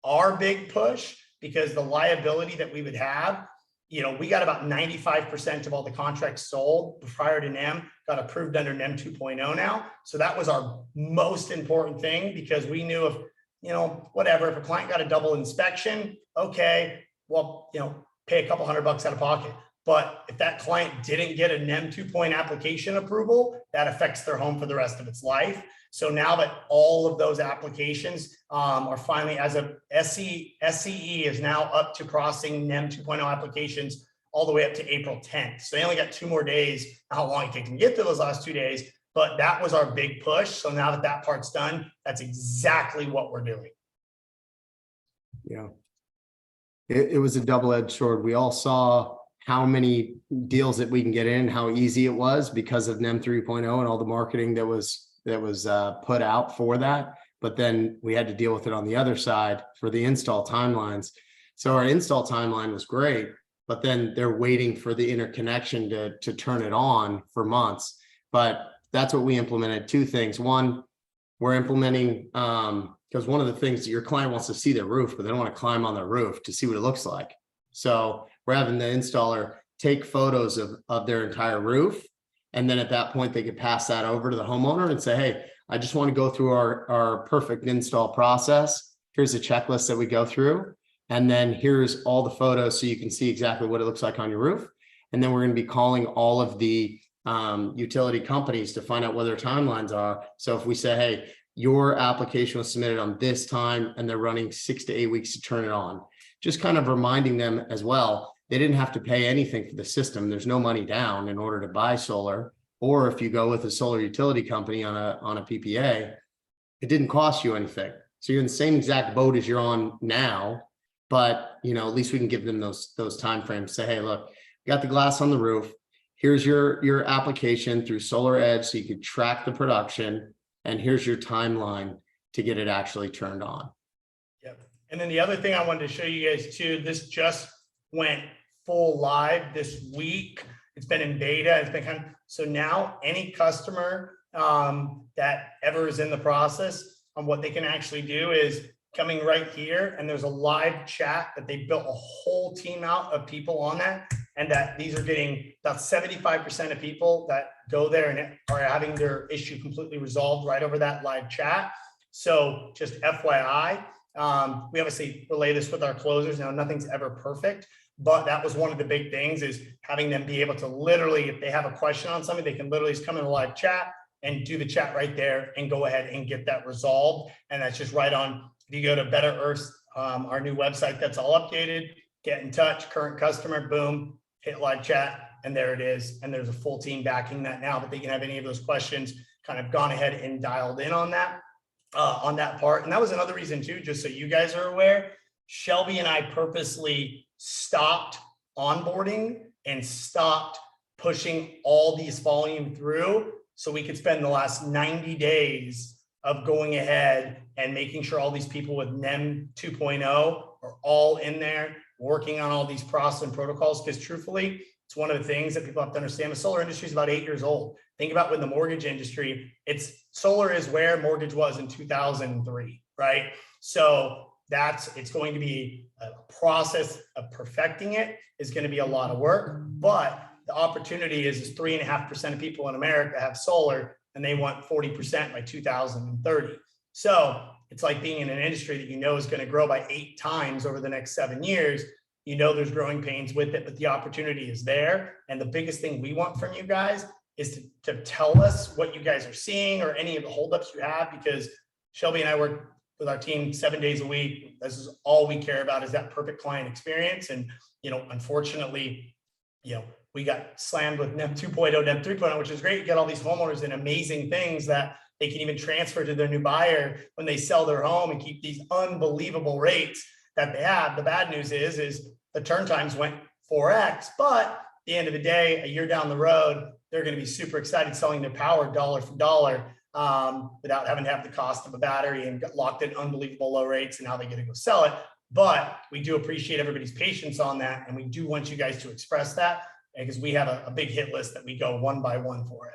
our big push, because the liability that we would have, we got about 95% of all the contracts sold prior to NEM got approved under NEM 2.0 now. So that was our most important thing, because we knew if, whatever, if a client got a double inspection, okay, well, pay a couple $100 out of pocket. But if that client didn't get a NEM 2.0 application approval, that affects their home for the rest of its life. So now that all of those applications are finally, as of SCE is now up to processing NEM 2.0 applications all the way up to April 10th. So they only got 2 more days. How long it can get to those last 2 days, but that was our big push. So now that part's done, that's exactly what we're doing. Yeah. It was a double-edged sword. We all saw how many deals that we can get in, how easy it was because of NEM 3.0 and all the marketing that was put out for that. But then we had to deal with it on the other side for the install timelines. So our install timeline was great, but then they're waiting for the interconnection to turn it on for months. But that's what we implemented. 2 things. One, we're implementing, because one of the things, your client wants to see their roof, but they don't want to climb on their roof to see what it looks like. So we're having the installer take photos of their entire roof. And then at that point, they could pass that over to the homeowner and say, hey, I just want to go through our perfect install process. Here's a checklist that we go through. And then here's all the photos so you can see exactly what it looks like on your roof. And then we're going to be calling all of the utility companies to find out what their timelines are. So if we say, hey, your application was submitted on this time and they're running 6 to 8 weeks to turn it on, just kind of reminding them as well, they didn't have to pay anything for the system. There's no money down in order to buy solar. Or if you go with a solar utility company on a PPA, it didn't cost you anything. So you're in the same exact boat as you're on now, but at least we can give them those timeframes. Say, hey, look, you got the glass on the roof. Here's your application through Solar Edge so you could track the production, and here's your timeline to get it actually turned on. Yep. And then the other thing I wanted to show you guys too, this just went full live this week. It's been in beta. It's been so now any customer that ever is in the process, what they can actually do is coming right here, and there's a live chat that they built a whole team out of people on that, and that these are getting about 75% of people that go there and are having their issue completely resolved right over that live chat. So just FYI, We obviously relay this with our closers. Now, nothing's ever perfect, but that was one of the big things, is having them be able to literally, if they have a question on something, they can literally just come in a live chat and do the chat right there and go ahead and get that resolved. And that's just right on. If you go to Better Earth, our new website, that's all updated, get in touch, current customer, boom, hit live chat, and there it is. And there's a full team backing that now, but they can have any of those questions kind of gone ahead and dialed in on that part. And that was another reason too, just so you guys are aware, Shelby and I purposely stopped onboarding and stopped pushing all these volume through, so we could spend the last 90 days of going ahead and making sure all these people with NEM 2.0 are all in there working on all these process and protocols. Because truthfully, it's one of the things that people have to understand. The solar industry is about 8 years old. Think about when the mortgage industry, solar is where mortgage was in 2003, right? So it's going to be a process of perfecting it, is going to be a lot of work, but the opportunity is 3.5% of people in America have solar, and they want 40% by 2030. So it's like being in an industry that you know is going to grow by 8 times over the next 7 years. You know there's growing pains with it, but the opportunity is there. And the biggest thing we want from you guys is to tell us what you guys are seeing or any of the holdups you have, because Shelby and I work with our team 7 days a week. This is all we care about, is that perfect client experience. And, unfortunately, we got slammed with NEM 2.0, NEM 3.0, which is great. You get all these homeowners and amazing things that they can even transfer to their new buyer when they sell their home and keep these unbelievable rates that they have. The bad news is the turn times went 4x, but at the end of the day, a year down the road, they're going to be super excited selling their power dollar for dollar without having to have the cost of a battery and get locked in unbelievable low rates, and now they get to go sell it. But we do appreciate everybody's patience on that, and we do want you guys to express that, because we have a big hit list that we go one by one for it.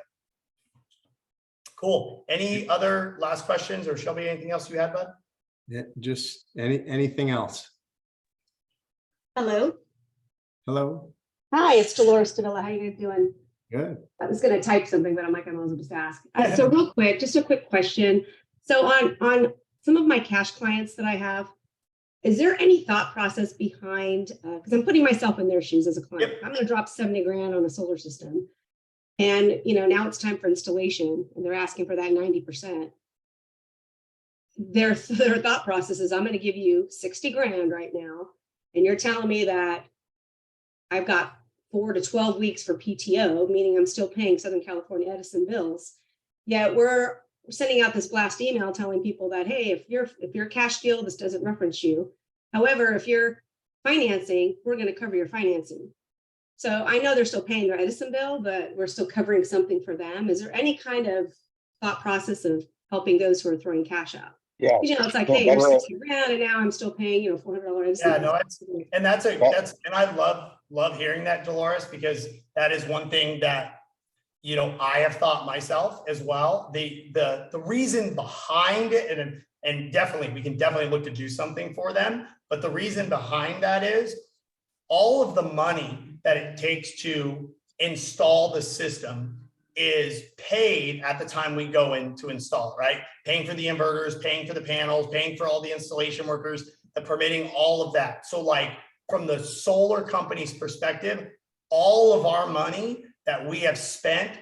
Cool. Any other last questions, or Shelby, anything else you had, bud? Yeah, just anything else? Hello. Hello. Hi, it's Dolores Davila. How you guys doing? Good. I was going to type something, but I'm like, I might as well just ask. So real quick, just a quick question. So on some of my cash clients that I have, is there any thought process behind, because I'm putting myself in their shoes as a client. Yep. I'm going to drop 70 grand on a solar system. And, now it's time for installation, and they're asking for that 90%. Their thought process is, I'm going to give you 60 grand right now, and you're telling me that I've got 4 to 12 weeks for PTO, meaning I'm still paying Southern California Edison bills. Yet we're sending out this blast email telling people that, hey, if you're a cash deal, this doesn't reference you. However, if you're financing, we're going to cover your financing. So I know they're still paying their Edison bill, but we're still covering something for them. Is there any kind of thought process of helping those who are throwing cash out? Yeah. It's like, hey, you're 60 grand, and now I'm still paying, $400 Edison. Yeah, no, and I love hearing that, Dolores, because that is one thing that, I have thought myself as well. The reason behind it, and definitely, we can definitely look to do something for them. But the reason behind that is all of the money that it takes to install the system is paid at the time we go in to install, right? Paying for the inverters, paying for the panels, paying for all the installation workers, the permitting, all of that. So like from the solar company's perspective, all of our money that we have spent,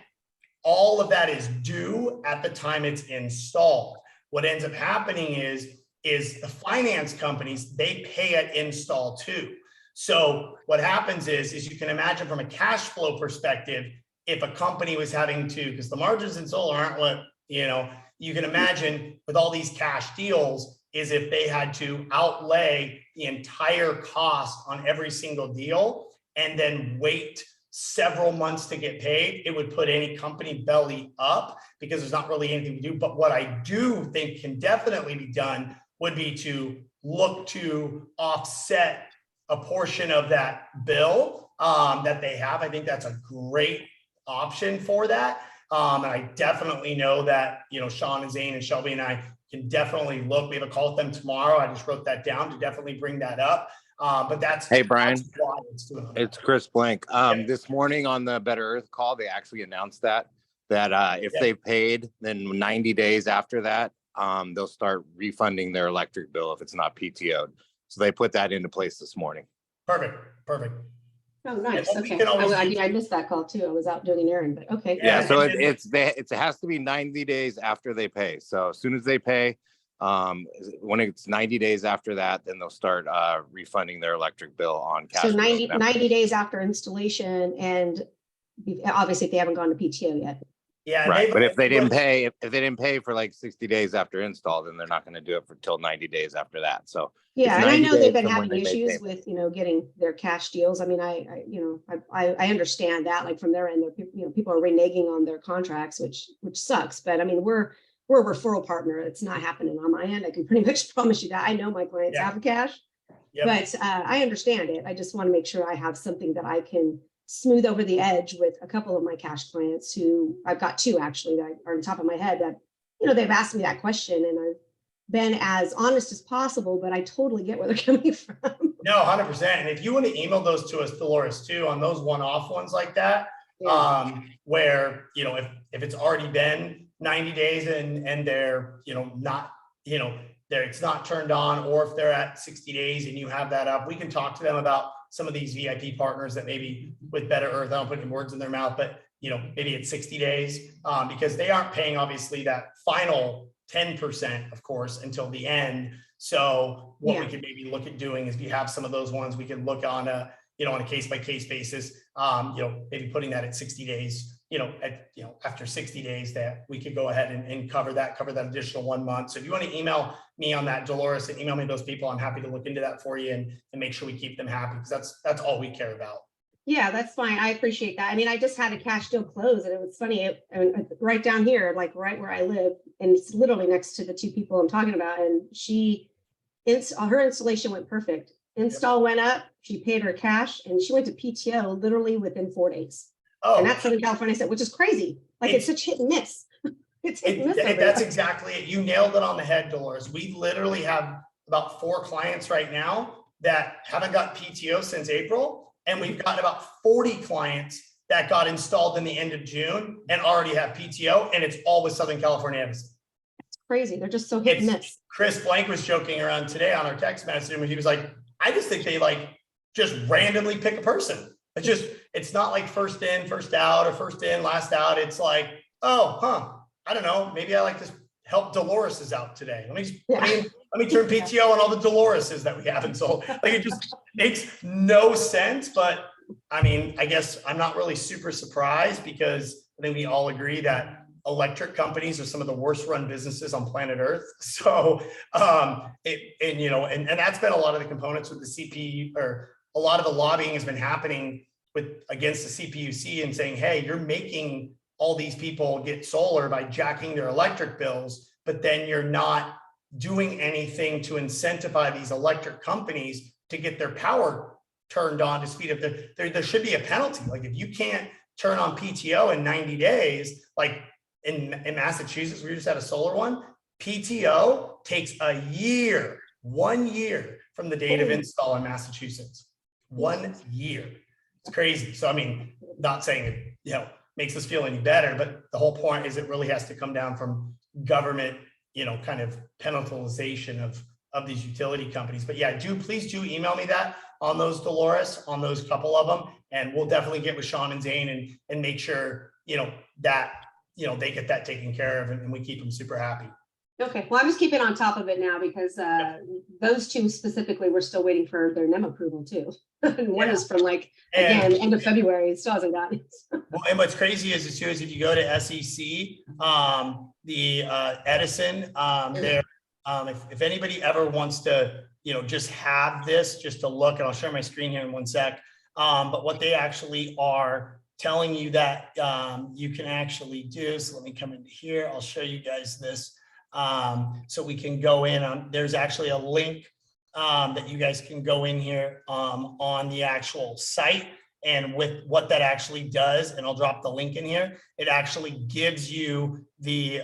all of that is due at the time it's installed. What ends up happening is the finance companies, they pay at install too. So what happens is you can imagine from a cash flow perspective, if a company was having to, because the margins in solar aren't what, you can imagine with all these cash deals, is if they had to outlay the entire cost on every single deal and then wait several months to get paid, it would put any company belly up, because there's not really anything to do. But what I do think can definitely be done would be to look to offset a portion of that bill that they have. I think that's a great option for that. And I definitely know that, Sean and Zane and Shelby and I can definitely look. We have a call with them tomorrow. I just wrote that down to definitely bring that up. But that's, Hey, Brian, that's why it's Chris Blank. This morning on the Better Earth call, they actually announced that if they paid, then 90 days after that, they'll start refunding their electric bill if it's not PTO'd. So they put that into place this morning. Perfect. Oh, nice. what we Okay. can always I missed that call too. I was out doing an errand, but okay. Yeah, Yeah, so and it has to be 90 days after they pay. So as soon as they pay, when it's 90 days after that, then they'll start refunding their electric bill on cash. So flow. 90 days after installation, and obviously if they haven't gone to PTO yet. Yeah, Right, but if they didn't pay for like 60 days after install, then they're not going to do it for till 90 days after that. So Yeah, it's and I 90 know they've days been from when having they make issues payment. with, getting their cash deals. I mean, I understand that, like from their end, people are reneging on their contracts, which sucks. But I mean, we're a referral partner. It's not happening on my end. I can pretty much promise you that. I know my clients Yeah. have the cash, Yep. but I understand it. I just want to make sure I have something that I can smooth over the edge with a couple of my cash clients who I've got two actually that are on top of my head that, they've asked me that question, and I've been as honest as possible, but I totally get where they're coming from. No, 100%. And if you want to email those to us, Dolores, too, on those one-off ones like that, Yeah. where, if it's already been 90 days and they're, not, it's not turned on, or if they're at 60 days and you have that up, we can talk to them about some of these VIP partners that maybe with Better Earth, I don't put any words in their mouth, but, maybe it's 60 days because they aren't paying obviously that final 10%, of course, until the end. So what we could maybe look at doing is we have some of those ones we can look on a, on a case-by-case basis, maybe putting that at 60 days, after 60 days that we could go ahead and cover that additional 1 month. So if you want to email me on that, Dolores, and email me those people, I'm happy to look into that for you and make sure we keep them happy, because that's all we care about. Yeah, that's fine. I appreciate that. I mean, I just had a cash deal close, and it was funny, right down here, like right where I live, and it's literally next to the two people I'm talking about. And her installation went perfect. Install went up, she paid her cash, and she went to PTO literally within 4 days. Oh, and that's Southern California, which is crazy. Like it's such hit and miss. It's hit and miss. That's exactly it. You nailed it on the head, Dolores. We literally have about 4 clients right now that haven't got PTO since April. And we've got about 40 clients that got installed in the end of June and already have PTO, and it's all with Southern California Edison. It's crazy. They're just so hit and miss. Chris Blank was joking around today on our text message, and he was like, I just think they just randomly pick a person. It's not like first in, first out, or first in, last out. It's like, I don't know. Maybe I like to help Dolores's out today. Let me turn PTO on all the Dolores's that we have. And so it just makes no sense. But I mean, I guess I'm not really super surprised, because I think we all agree that electric companies are some of the worst run businesses on planet Earth. So, and that's been a lot of the components with the CP, or a lot of the lobbying has been happening against the CPUC and saying, hey, you're making all these people get solar by jacking their electric bills, but then you're not doing anything to incentivize these electric companies to get their power turned on to speed up. There should be a penalty. Like if you can't turn on PTO in 90 days, like in Massachusetts, we just had a solar one, PTO takes a year, 1 year from the date of install in Massachusetts. 1 year. It's crazy. So, I mean, not saying it, makes us feel any better, but the whole point is it really has to come down from government, kind of penalization of these utility companies. But yeah, please do email me that on those, Dolores, on those couple of them, and we'll definitely get with Sean and Zane and make sure, that, they get that taken care of, and we keep them super happy. Okay, well, I'm just keeping on top of it now, because those two specifically, we're still waiting for their NEM approval too. And one is from end of February, it still hasn't gotten it. Well, and what's crazy is if you go to SEC, the Edison, there, if anybody ever wants to, just have this, just to look, and I'll share my screen here in 1 sec. But what they actually are telling you that you can actually do, so let me come into here. I'll show you guys this. So we can go in on, there's actually a link that you guys can go in here on the actual site, and with what that actually does, and I'll drop the link in here, it actually gives you the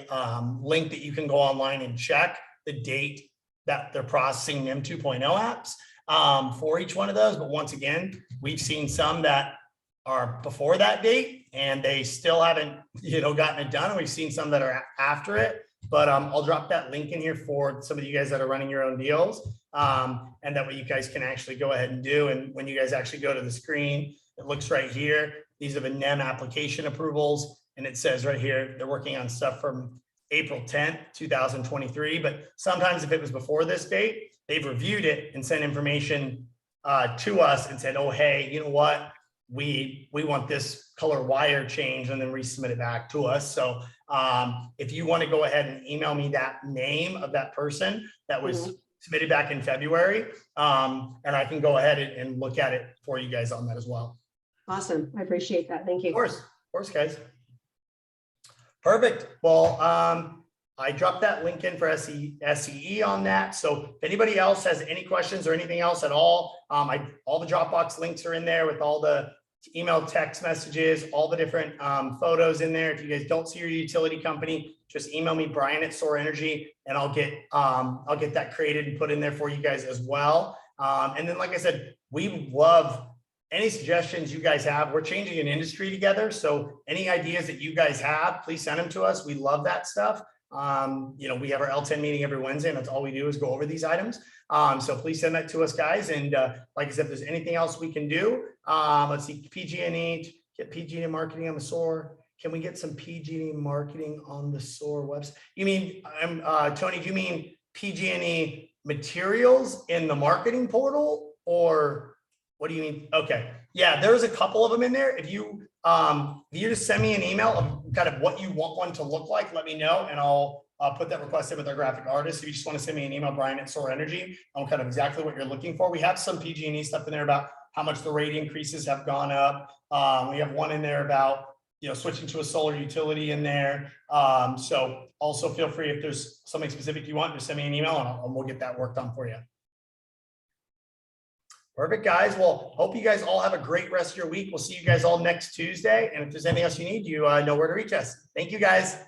link that you can go online and check the date that they're processing NEM 2.0 apps for each one of those. But once again, we've seen some that are before that date and they still haven't, gotten it done. And we've seen some that are after it. but I'll drop that link in here for some of you guys that are running your own deals. And that way you guys can actually go ahead and do. And when you guys actually go to the screen, it looks right here. These are the NEM application approvals. And it says right here, they're working on stuff from April 10th, 2023. But sometimes if it was before this date, they've reviewed it and sent information to us and said, oh, hey, you know what? We want this color wire change, and then resubmit it back to us. So if you want to go ahead and email me that name of that person that was submitted back in February, and I can go ahead and look at it for you guys on that as well. Awesome. I appreciate that. Thank you. Of course, guys. Perfect. Well, I dropped that link in for SCE on that. So if anybody else has any questions or anything else at all, all the Dropbox links are in there with all the email, text messages, all the different photos in there. If you guys don't see your utility company, just email me, Brian at Soar Energy, and I'll get that created and put in there for you guys as well. And then, like I said, we love any suggestions you guys have. We're changing an industry together. So any ideas that you guys have, please send them to us. We love that stuff. You know, we have our L10 meeting every Wednesday, and that's all we do is go over these items. So please send that to us, guys. And like I said, if there's anything else we can do, let's see, PG&E, get PG&E marketing on the Soar. Can we get some PG&E marketing on the Soar website? You mean, Tony, do you mean PG&E materials in the marketing portal, or what do you mean? Okay. Yeah, there's a couple of them in there. If you just send me an email of kind of what you want one to look like, let me know, and I'll put that request in with our graphic artist. If you just want to send me an email, Brian at Soar Energy, on kind of exactly what you're looking for. We have some PG&E stuff in there about how much the rate increases have gone up. We have one in there about, you know, switching to a solar utility in there. So also feel free, if there's something specific you want, just send me an email and we'll get that worked on for you. Perfect, guys. Well, hope you guys all have a great rest of your week. We'll see you guys all next Tuesday. And if there's anything else you need, you know where to reach us. Thank you, guys.